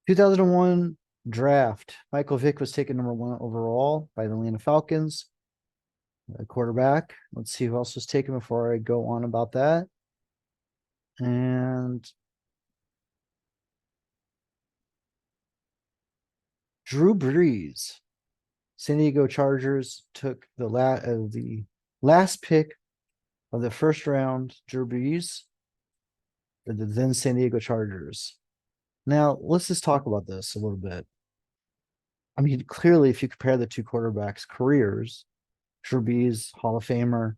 2001 draft. Michael Vick was taken number 1 overall by the Atlanta Falcons. Quarterback. Let's see who else was taken before I go on about that. And Drew Brees. San Diego Chargers took the last pick of the first round. Drew Brees, the then San Diego Chargers. Now let's just talk about this a little bit. I mean, clearly, if you compare the two quarterbacks' careers, Drew Brees, Hall of Famer,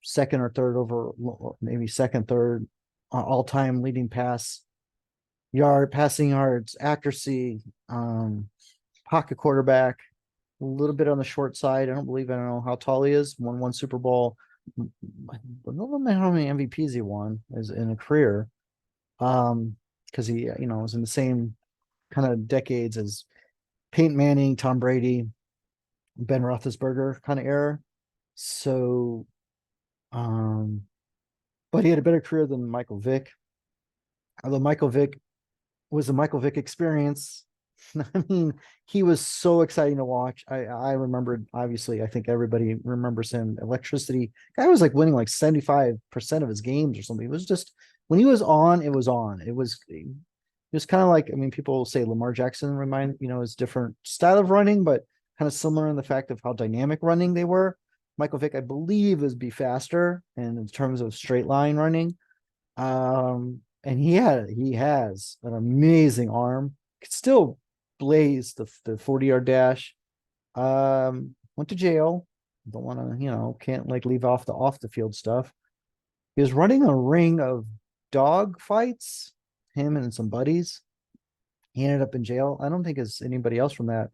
second or third over, maybe second, third, all-time leading passing yards, accuracy, pocket quarterback, a little bit on the short side. I don't know how tall he is. Won one Super Bowl. I don't know how many MVPs he won as in a career. Because he, was in the same kind of decades as Peyton Manning, Tom Brady, Ben Roethlisberger kind of era. So, but he had a better career than Michael Vick. Although Michael Vick was the Michael Vick experience. I mean, he was so exciting to watch. I remembered, obviously, I think everybody remembers him. Electricity. Guy was like winning like 75% of his games or something. It was just when he was on, it was on. It was kind of like, I mean, people say Lamar Jackson is different style of running, but kind of similar in the fact of how dynamic running they were. Michael Vick, I believe, is be faster and in terms of straight line running. And he has an amazing arm. Could still blaze the 40-yard dash. Went to jail. Don't want to, can't like leave off the field stuff. He was running a ring of dog fights, him and some buddies. He ended up in jail. I don't think it's anybody else from that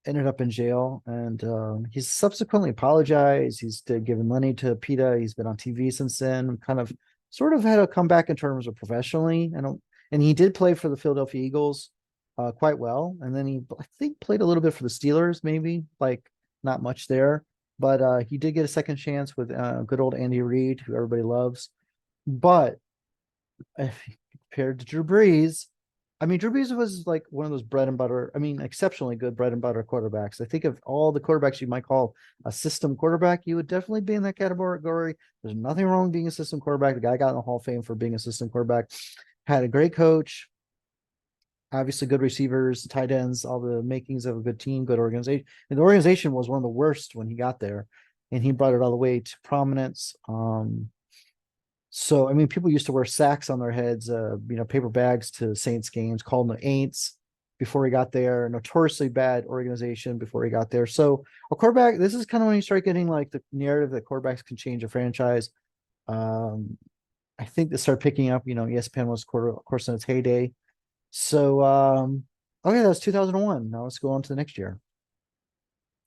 ended up in jail, and he's subsequently apologized. He's given money to PETA. He's been on TV since then. Kind of, sort of had a comeback in terms of professionally. And he did play for the Philadelphia Eagles quite well. And then I think, played a little bit for the Steelers, maybe like not much there. But he did get a second chance with good old Andy Reid, who everybody loves. But if compared to Drew Brees, I mean, Drew Brees was like one of those bread and butter, I mean, exceptionally good bread and butter quarterbacks. I think of all the quarterbacks you might call a system quarterback, you would definitely be in that category. There's nothing wrong with being a system quarterback. The guy got in the Hall of Fame for being a system quarterback, had a great coach, obviously good receivers, tight ends, all the makings of a good team, good organization. And the organization was one of the worst when he got there, and he brought it all the way to prominence. So, I mean, people used to wear sacks on their heads, paper bags to Saints games, called them Aints before he got there. Notoriously bad organization before he got there. So, a quarterback, this is kind of when you start getting like the narrative that quarterbacks can change a franchise. I think they started picking up, ESPN was, of course, in its heyday. So, okay, that was 2001. Now let's go on to the next year.